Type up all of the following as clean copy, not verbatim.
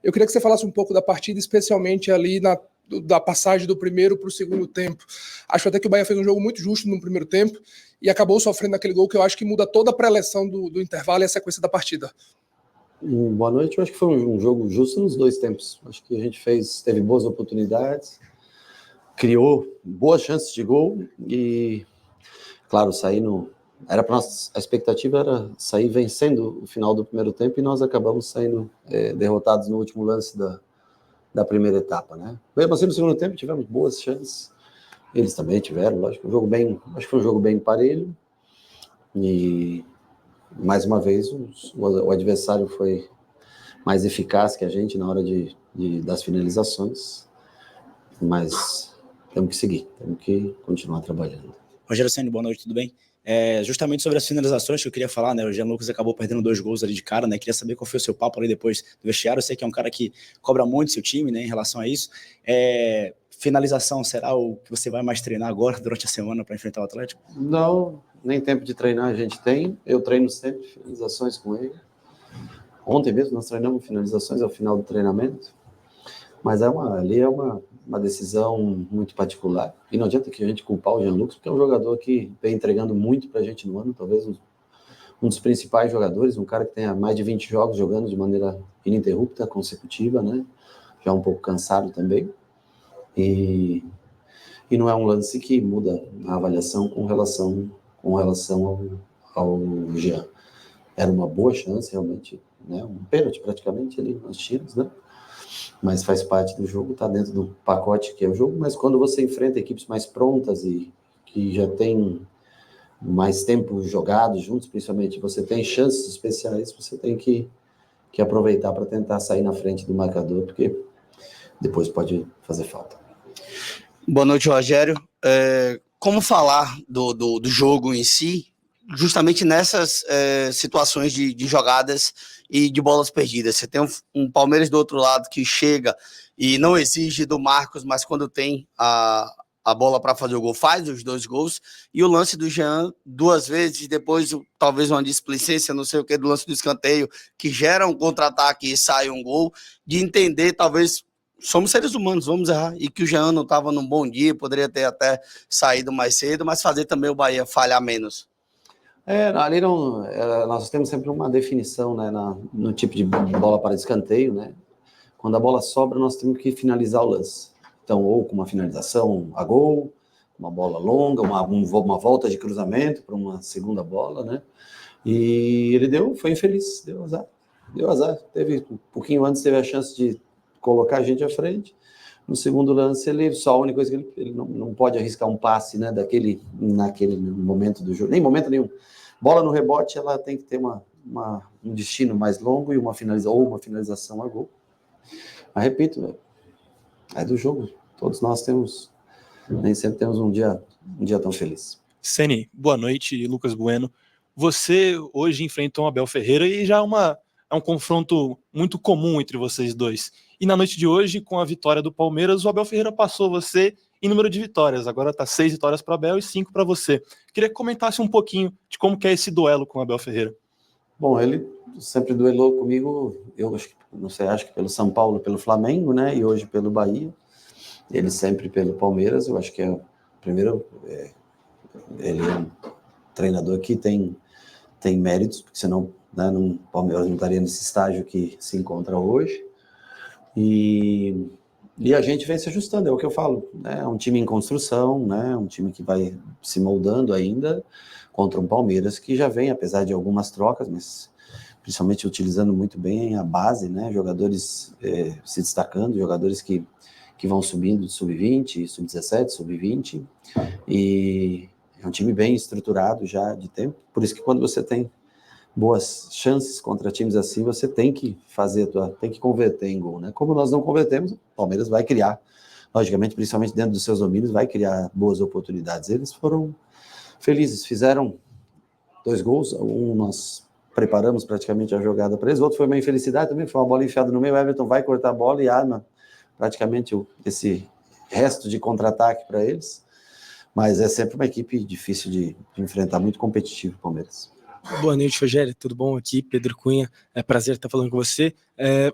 Eu queria que você falasse um pouco da partida, especialmente ali da passagem do primeiro para o segundo tempo. Acho até que o Bahia fez um jogo muito justo no primeiro tempo e acabou sofrendo aquele gol que eu acho que muda toda a pré-eleção do intervalo e a sequência da partida. Boa noite, eu acho que foi um jogo justo nos dois tempos. Acho que a gente teve boas oportunidades, criou boas chances de gol e, claro, a expectativa era sair vencendo o final do primeiro tempo e nós acabamos saindo derrotados no último lance da primeira etapa, né? Mesmo assim, no segundo tempo tivemos boas chances, eles também tiveram, lógico, acho que foi um jogo bem parelho e, mais uma vez, o adversário foi mais eficaz que a gente na hora das finalizações, mas temos que seguir, temos que continuar trabalhando. Rogério Ceni, boa noite, tudo bem? Justamente sobre as finalizações que eu queria falar, né? O Jean Lucas acabou perdendo 2 gols ali de cara, né? Queria saber qual foi o seu papo ali depois do vestiário. Eu sei que é um cara que cobra muito seu time, né? Em relação a isso. Finalização será o que você vai mais treinar agora durante a semana para enfrentar o Atlético? Não, nem tempo de treinar a gente tem. Eu treino sempre finalizações com ele. Ontem mesmo nós treinamos finalizações ao final do treinamento. Mas ali é uma decisão muito particular. E não adianta que a gente culpar o Jean Lucas, porque é um jogador que vem entregando muito para a gente no ano, talvez um dos principais jogadores, um cara que tenha mais de 20 jogos jogando de maneira ininterrupta, consecutiva, né? Já um pouco cansado também. E não é um lance que muda a avaliação com relação ao Jean. Era uma boa chance, realmente, né? Um pênalti praticamente ali nos tiros, né? Mas faz parte do jogo, está dentro do pacote que é o jogo, mas quando você enfrenta equipes mais prontas e que já tem mais tempo jogado juntos, principalmente, você tem chances especiais, você tem que aproveitar para tentar sair na frente do marcador, porque depois pode fazer falta. Boa noite, Rogério. Como falar do jogo em si, justamente nessas situações de jogadas e de bolas perdidas? Você tem um Palmeiras do outro lado que chega e não exige do Marcos, mas quando tem a bola para fazer o gol, faz os 2 gols, e o lance do Jean 2 vezes, depois talvez uma displicência, não sei o que, do lance do escanteio, que gera um contra-ataque e sai um gol, de entender, talvez, somos seres humanos, vamos errar, e que o Jean não estava num bom dia, poderia ter até saído mais cedo, mas fazer também o Bahia falhar menos. Ali nós temos sempre uma definição, né, no tipo de bola para escanteio, né? Quando a bola sobra, nós temos que finalizar o lance. Então, ou com uma finalização a gol, uma bola longa, uma volta de cruzamento para uma segunda bola, né? E ele foi infeliz, deu azar. Um pouquinho antes teve a chance de colocar a gente à frente. No segundo lance, a única coisa que ele não pode arriscar um passe, né, naquele momento do jogo, nem momento nenhum. Bola no rebote, ela tem que ter um destino mais longo e uma finalização a gol. Mas repito, é do jogo. Todos nós nem sempre temos um dia tão feliz. Ceni, boa noite, Lucas Bueno. Você hoje enfrentou o Abel Ferreira e já é um confronto muito comum entre vocês dois. E na noite de hoje, com a vitória do Palmeiras, o Abel Ferreira passou você em número de vitórias. Agora está 6 vitórias para o Abel e 5 para você. Queria que comentasse um pouquinho de como que é esse duelo com o Abel Ferreira. Bom, ele sempre duelou comigo, acho que pelo São Paulo, pelo Flamengo, né? E hoje pelo Bahia. Ele sempre pelo Palmeiras. Eu acho que primeiro, ele é um treinador que tem méritos, porque senão, né, o Palmeiras não estaria nesse estágio que se encontra hoje. E a gente vem se ajustando, é o que eu falo, né? É um time em construção, né? Um time que vai se moldando ainda contra um Palmeiras que já vem, apesar de algumas trocas, mas principalmente utilizando muito bem a base, né? Jogadores se destacando, jogadores que vão subindo de sub-20, sub-17, sub-20, e é um time bem estruturado já de tempo, por isso que quando você tem boas chances contra times assim, você tem que tem que converter em gol, né? Como nós não convertemos, o Palmeiras vai criar, logicamente, principalmente dentro dos seus domínios, vai criar boas oportunidades. Eles foram felizes, fizeram 2 gols, nós preparamos praticamente a jogada para eles, o outro foi uma infelicidade também, foi uma bola enfiada no meio, o Everton vai cortar a bola e arma praticamente esse resto de contra-ataque para eles, mas é sempre uma equipe difícil de enfrentar, muito competitivo o Palmeiras. Boa noite, Rogério. Tudo bom? Aqui, Pedro Cunha. É prazer estar falando com você.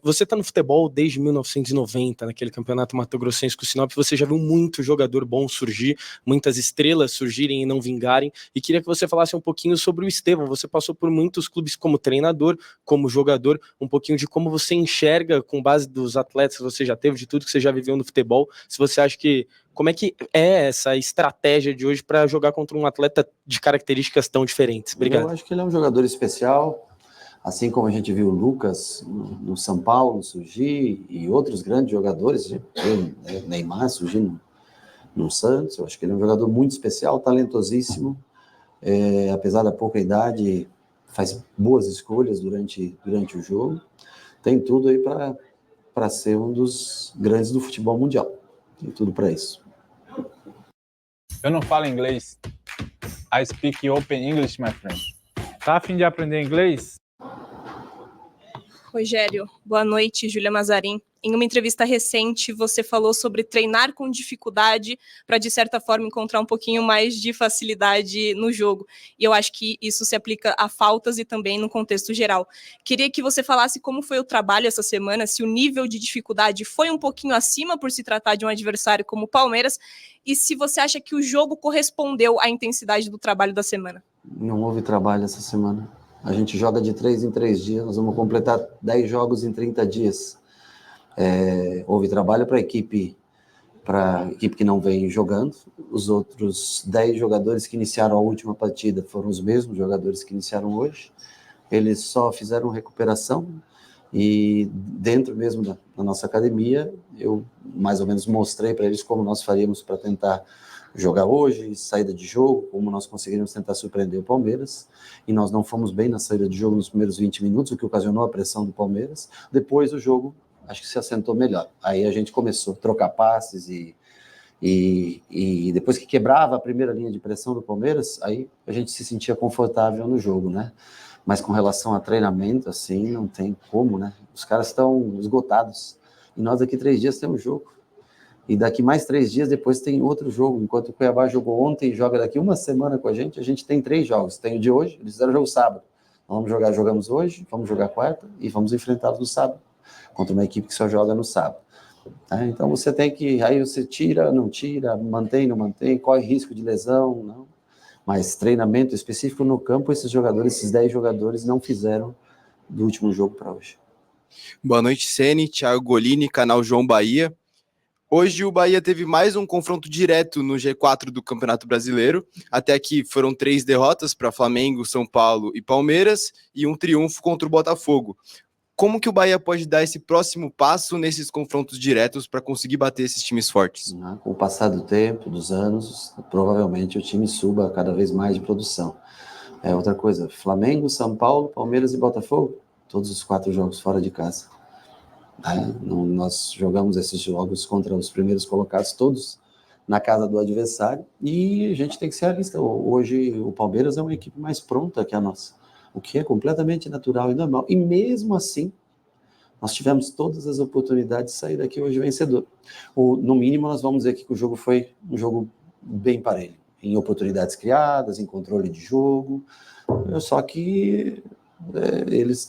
Você está no futebol desde 1990, naquele campeonato mato-grossense com o Sinop. Você já viu muito jogador bom surgir, muitas estrelas surgirem e não vingarem. E queria que você falasse um pouquinho sobre o Estevão. Você passou por muitos clubes como treinador, como jogador, um pouquinho de como você enxerga, com base dos atletas que você já teve, de tudo que você já viveu no futebol, se você acha que como é que é essa estratégia de hoje para jogar contra um atleta de características tão diferentes? Obrigado. Eu acho que ele é um jogador especial, assim como a gente viu o Lucas no São Paulo surgir e outros grandes jogadores, o Neymar surgir no Santos. Eu acho que ele é um jogador muito especial, talentosíssimo, apesar da pouca idade, faz boas escolhas durante o jogo. Tem tudo aí para ser um dos grandes do futebol mundial. Tem tudo para isso. Eu não falo inglês. I speak open English, my friend. Tá a fim de aprender inglês? Rogério, boa noite, Júlia Mazarin. Em uma entrevista recente, você falou sobre treinar com dificuldade para, de certa forma, encontrar um pouquinho mais de facilidade no jogo. E eu acho que isso se aplica a faltas e também no contexto geral. Queria que você falasse como foi o trabalho essa semana, se o nível de dificuldade foi um pouquinho acima por se tratar de um adversário como o Palmeiras, e se você acha que o jogo correspondeu à intensidade do trabalho da semana. Não houve trabalho essa semana. A gente joga de 3 em 3 dias, nós vamos completar 10 jogos em 30 dias. Houve trabalho para a equipe que não vem jogando. Os outros 10 jogadores que iniciaram a última partida foram os mesmos jogadores que iniciaram hoje. Eles só fizeram recuperação e dentro mesmo da nossa academia, eu mais ou menos mostrei para eles como nós faríamos para tentar jogar hoje, saída de jogo, como nós conseguiríamos tentar surpreender o Palmeiras, e nós não fomos bem na saída de jogo nos primeiros 20 minutos, o que ocasionou a pressão do Palmeiras. Depois o jogo, acho que se assentou melhor. Aí a gente começou a trocar passes e depois que quebrava a primeira linha de pressão do Palmeiras, aí a gente se sentia confortável no jogo, né? Mas com relação a treinamento, assim, não tem como, né? Os caras estão esgotados, e nós daqui 3 dias temos jogo. E daqui mais 3 dias depois tem outro jogo. Enquanto o Cuiabá jogou ontem e joga daqui uma semana com a gente tem 3 jogos. Tem o de hoje, eles fizeram o jogo sábado. Jogamos hoje, vamos jogar quarta e vamos enfrentá-los no sábado, contra uma equipe que só joga no sábado. Então você tem que, aí você tira, não tira, mantém, não mantém, corre risco de lesão, não. Mas treinamento específico no campo, esses 10 jogadores não fizeram do último jogo para hoje. Boa noite, Ceni, Thiago Golini, canal João Bahia. Hoje o Bahia teve mais um confronto direto no G4 do Campeonato Brasileiro. Até aqui foram 3 derrotas para Flamengo, São Paulo e Palmeiras e um triunfo contra o Botafogo. Como que o Bahia pode dar esse próximo passo nesses confrontos diretos para conseguir bater esses times fortes? Com o passar do tempo, dos anos, provavelmente o time suba cada vez mais de produção. Outra coisa, Flamengo, São Paulo, Palmeiras e Botafogo, todos os 4 jogos fora de casa. Nós jogamos esses jogos contra os primeiros colocados, todos na casa do adversário, e a gente tem que ser realista. Hoje o Palmeiras é uma equipe mais pronta que a nossa, o que é completamente natural e normal, e mesmo assim nós tivemos todas as oportunidades de sair daqui hoje vencedor. No mínimo nós vamos dizer que o jogo foi um jogo bem parelho, em oportunidades criadas, em controle de jogo, só que eles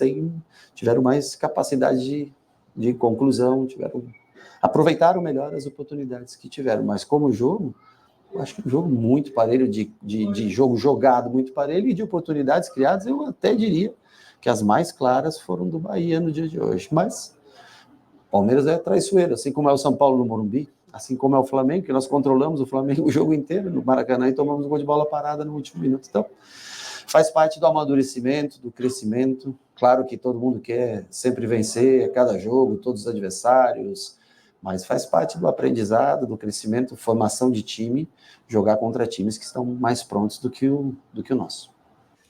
tiveram mais capacidade de conclusão, aproveitaram melhor as oportunidades que tiveram, mas como jogo, eu acho que um jogo muito parelho, de jogo jogado muito parelho e de oportunidades criadas, eu até diria que as mais claras foram do Bahia no dia de hoje, mas o Palmeiras é traiçoeiro, assim como é o São Paulo no Morumbi, assim como é o Flamengo, que nós controlamos o Flamengo o jogo inteiro no Maracanã e tomamos um gol de bola parada no último minuto. Então, faz parte do amadurecimento, do crescimento. Claro que todo mundo quer sempre vencer a cada jogo, todos os adversários, mas faz parte do aprendizado, do crescimento, formação de time, jogar contra times que estão mais prontos do que o nosso.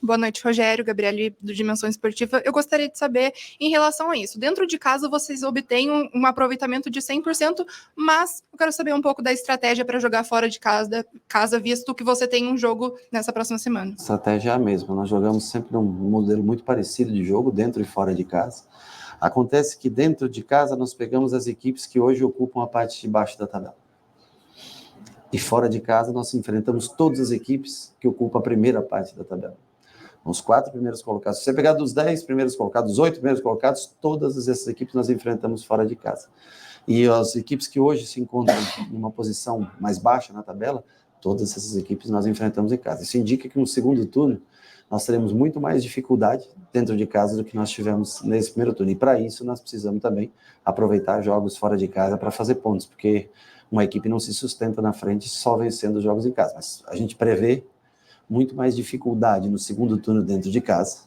Boa noite, Rogério, Gabriele, do Dimensão Esportiva. Eu gostaria de saber, em relação a isso, dentro de casa vocês obtêm um aproveitamento de 100%, mas eu quero saber um pouco da estratégia para jogar fora de casa, visto que você tem um jogo nessa próxima semana. A estratégia é a mesma, nós jogamos sempre um modelo muito parecido de jogo, dentro e fora de casa. Acontece que dentro de casa nós pegamos as equipes que hoje ocupam a parte de baixo da tabela. E fora de casa nós enfrentamos todas as equipes que ocupam a primeira parte da tabela. Os 4 primeiros colocados. Se você pegar dos 10 primeiros colocados, os 8 primeiros colocados, todas essas equipes nós enfrentamos fora de casa. E as equipes que hoje se encontram numa posição mais baixa na tabela, todas essas equipes nós enfrentamos em casa. Isso indica que no segundo turno nós teremos muito mais dificuldade dentro de casa do que nós tivemos nesse primeiro turno. E para isso nós precisamos também aproveitar jogos fora de casa para fazer pontos, porque uma equipe não se sustenta na frente só vencendo os jogos em casa. Mas a gente prevê muito mais dificuldade no segundo turno dentro de casa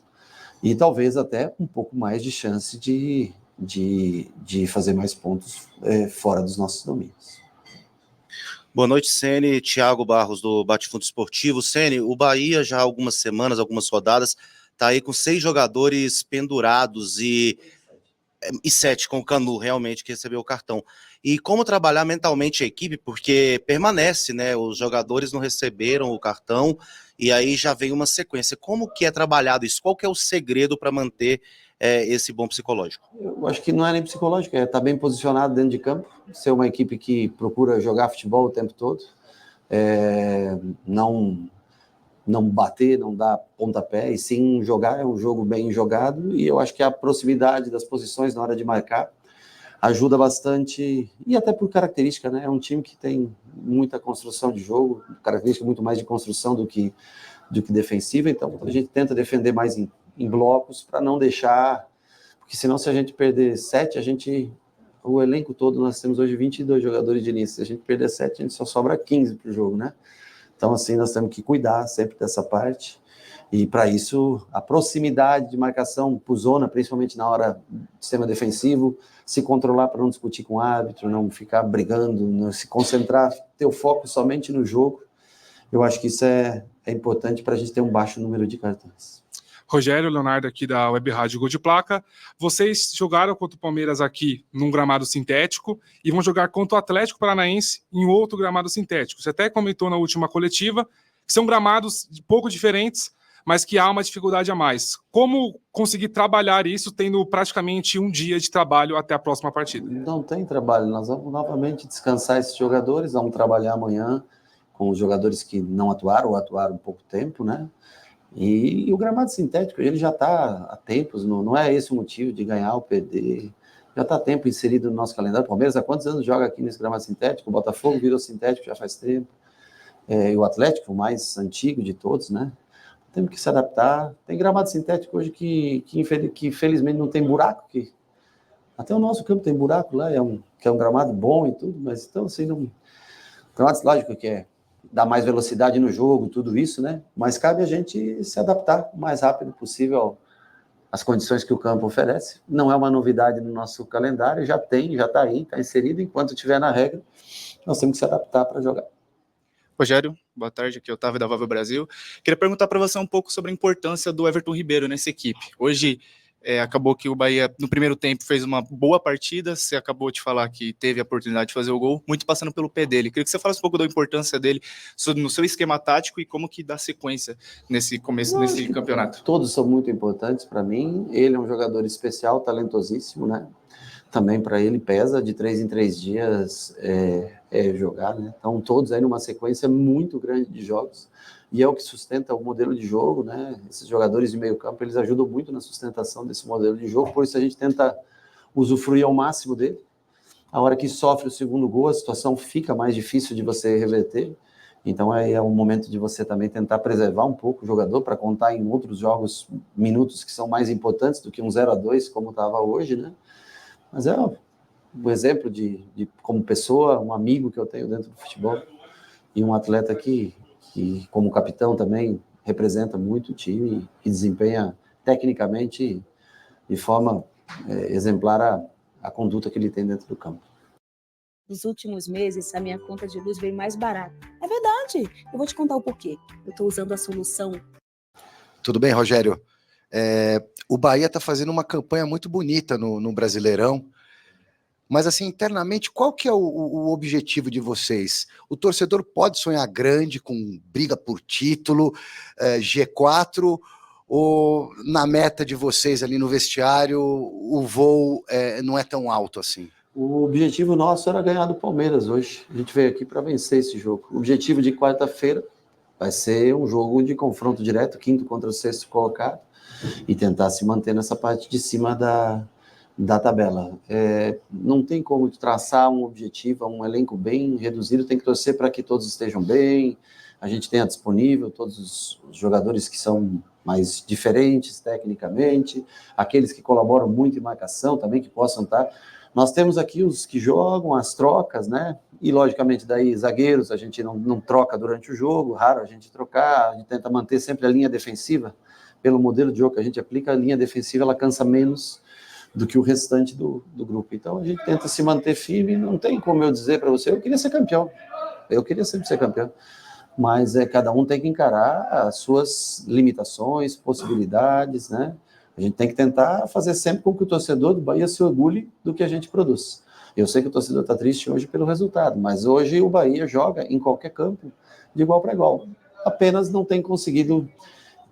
e talvez até um pouco mais de chance de fazer mais pontos fora dos nossos domínios. Boa noite, Ceni. Thiago Barros, do Bate-Fundo Esportivo. Ceni, o Bahia já há algumas semanas, algumas rodadas, está aí com 6 jogadores pendurados e 7 com o Canu, realmente, que recebeu o cartão. E como trabalhar mentalmente a equipe, porque permanece, né? Os jogadores não receberam o cartão e aí já vem uma sequência. Como que é trabalhado isso? Qual que é o segredo para manter esse bom psicológico? Eu acho que não é nem psicológico, é estar bem posicionado dentro de campo, ser uma equipe que procura jogar futebol o tempo todo, não bater, não dar pontapé, e sim jogar, é um jogo bem jogado, e eu acho que a proximidade das posições na hora de marcar ajuda bastante, e até por característica, né? É um time que tem muita construção de jogo, característica muito mais de construção do que defensiva, então a gente tenta defender mais em blocos para não deixar, porque senão se a gente perder 7, o elenco todo, nós temos hoje 22 jogadores de início, se a gente perder 7, a gente só sobra 15 para o jogo, né? Então assim, nós temos que cuidar sempre dessa parte, e para isso, a proximidade de marcação por zona, principalmente na hora do sistema defensivo, se controlar para não discutir com o árbitro, não ficar brigando, não se concentrar, ter o foco somente no jogo. Eu acho que isso é importante para a gente ter um baixo número de cartões. Rogério, Leonardo aqui da Web Rádio Gol de Placa. Vocês jogaram contra o Palmeiras aqui num gramado sintético e vão jogar contra o Atlético Paranaense em outro gramado sintético. Você até comentou na última coletiva que são gramados pouco diferentes, mas que há uma dificuldade a mais. Como conseguir trabalhar isso tendo praticamente um dia de trabalho até a próxima partida? Não tem trabalho, nós vamos novamente descansar esses jogadores, vamos trabalhar amanhã com os jogadores que não atuaram ou atuaram um pouco tempo, né? E o gramado sintético, ele já está há tempos, não é esse o motivo de ganhar ou perder, já está há tempo inserido no nosso calendário. O Palmeiras há quantos anos joga aqui nesse gramado sintético? O Botafogo virou sintético já faz tempo, e o Atlético, o mais antigo de todos, né? Temos que se adaptar. Tem gramado sintético hoje que infelizmente não tem buraco, que até o nosso campo tem buraco lá, que é um gramado bom e tudo, mas então assim, gramado, lógico que dá mais velocidade no jogo, tudo isso, né? Mas cabe a gente se adaptar o mais rápido possível às condições que o campo oferece. Não é uma novidade no nosso calendário, já está aí, está inserido, enquanto estiver na regra, nós temos que se adaptar para jogar. Rogério, boa tarde, aqui é o Otávio da Valve Brasil. Queria perguntar para você um pouco sobre a importância do Everton Ribeiro nessa equipe. Hoje, acabou que o Bahia, no primeiro tempo, fez uma boa partida, você acabou de falar que teve a oportunidade de fazer o gol, muito passando pelo pé dele. Queria que você falasse um pouco da importância dele no seu esquema tático e como que dá sequência nesse campeonato. Todos são muito importantes para mim, ele é um jogador especial, talentosíssimo, né? Também para ele pesa, de 3 em 3 dias jogar, né? Então todos aí numa sequência muito grande de jogos, e é o que sustenta o modelo de jogo, né? Esses jogadores de meio campo, eles ajudam muito na sustentação desse modelo de jogo, por isso a gente tenta usufruir ao máximo dele. A hora que sofre o segundo gol, a situação fica mais difícil de você reverter, então aí é um momento de você também tentar preservar um pouco o jogador para contar em outros jogos minutos que são mais importantes do que um 0-2 como estava hoje, né? Mas é um exemplo de como pessoa, um amigo que eu tenho dentro do futebol e um atleta que como capitão também representa muito o time e desempenha tecnicamente de forma exemplar a conduta que ele tem dentro do campo. Nos últimos meses, a minha conta de luz veio mais barata. É verdade, eu vou te contar o porquê. Eu estou usando a solução. Tudo bem, Rogério? O Bahia está fazendo uma campanha muito bonita no Brasileirão, mas assim, internamente, qual que é o objetivo de vocês? O torcedor pode sonhar grande, com briga por título, G4, ou na meta de vocês ali no vestiário, o voo não é tão alto assim? O objetivo nosso era ganhar do Palmeiras hoje. A gente veio aqui para vencer esse jogo. O objetivo de quarta-feira Vai ser um jogo de confronto direto, quinto contra o sexto colocado, e tentar se manter nessa parte de cima da tabela. Não tem como traçar um objetivo, um elenco bem reduzido, tem que torcer para que todos estejam bem, a gente tenha disponível todos os jogadores que são mais diferentes tecnicamente, aqueles que colaboram muito em marcação também, que possam estar. Nós temos aqui os que jogam, as trocas, né? E, logicamente, daí zagueiros a gente não troca durante o jogo, raro a gente trocar, a gente tenta manter sempre a linha defensiva. Pelo modelo de jogo que a gente aplica, a linha defensiva ela cansa menos do que o restante do grupo. Então, a gente tenta se manter firme, não tem como eu dizer para você, eu queria ser campeão, eu queria sempre ser campeão, mas cada um tem que encarar as suas limitações, possibilidades, né? A gente tem que tentar fazer sempre com que o torcedor do Bahia se orgulhe do que a gente produz. Eu sei que o torcedor está triste hoje pelo resultado, mas hoje o Bahia joga em qualquer campo de igual para igual. Apenas não tem conseguido,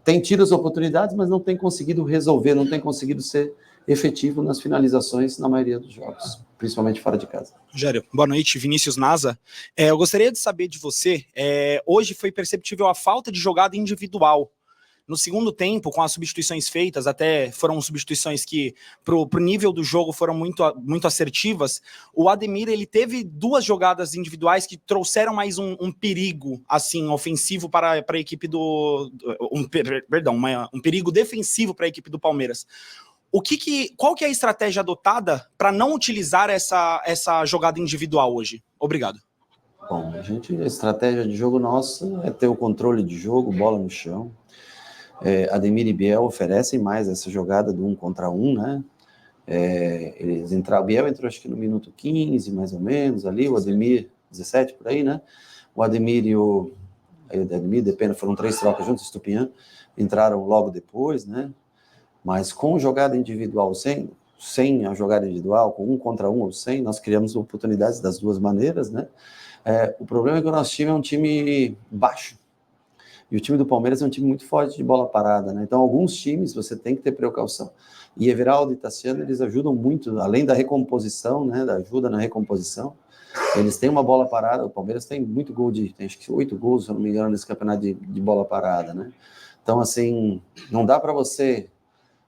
tem tido as oportunidades, mas não tem conseguido resolver, não tem conseguido ser efetivo nas finalizações na maioria dos jogos, principalmente fora de casa. Rogério, boa noite, Vinícius Naza. Eu gostaria de saber de você, hoje foi perceptível a falta de jogada individual. No segundo tempo, com as substituições feitas, até foram substituições que, pro nível do jogo, foram muito assertivas, o Ademir, ele teve 2 jogadas individuais que trouxeram mais um perigo, assim, ofensivo para a equipe um perigo defensivo para a equipe do Palmeiras. Qual que é a estratégia adotada para não utilizar essa jogada individual hoje? Obrigado. Bom, a estratégia de jogo nossa é ter o controle de jogo, bola no chão. Ademir e Biel oferecem mais essa jogada do 1 contra 1, né? O Biel entrou acho que no minuto 15, mais ou menos, ali, o Ademir, 17 por aí, né? O Ademir e o Ademir, Depena, foram 3 trocas juntos, Estupiñán, entraram logo depois, né? Mas com jogada individual, sem a jogada individual, com 1 contra 1 ou sem, nós criamos oportunidades das duas maneiras, né? O problema é que o nosso time é um time baixo. E o time do Palmeiras é um time muito forte de bola parada, né? Então, alguns times você tem que ter precaução. E Everaldo e Tassiano, eles ajudam muito, além da recomposição, né? Da ajuda na recomposição. Eles têm uma bola parada, o Palmeiras tem muito gol tem acho que 8 gols, se eu não me engano, nesse campeonato de bola parada, né? Então, assim, não dá para você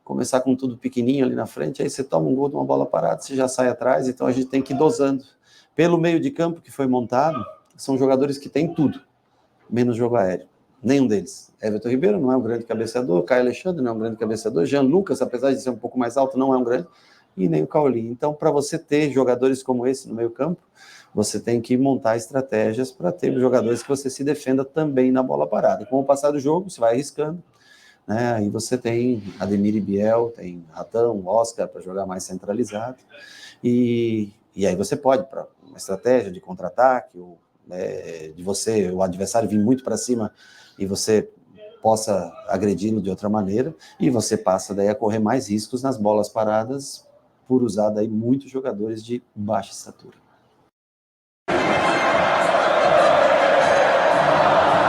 começar com tudo pequenininho ali na frente, aí você toma um gol de uma bola parada, você já sai atrás, então a gente tem que ir dosando. Pelo meio de campo que foi montado, são jogadores que têm tudo, menos jogo aéreo. Nenhum deles. Everton Ribeiro não é um grande cabeceador, Caio Alexandre não é um grande cabeceador, Jean Lucas, apesar de ser um pouco mais alto, não é um grande, e nem o Cauli. Então, para você ter jogadores como esse no meio campo, você tem que montar estratégias para ter jogadores que você se defenda também na bola parada. Com o passar do jogo, você vai arriscando, né? Aí você tem Ademir e Biel, tem Ratão, Oscar para jogar mais centralizado, e aí você pode, para uma estratégia de contra-ataque, de o adversário vir muito para cima e você possa agredi-lo de outra maneira, e você passa daí a correr mais riscos nas bolas paradas por usar daí muitos jogadores de baixa estatura.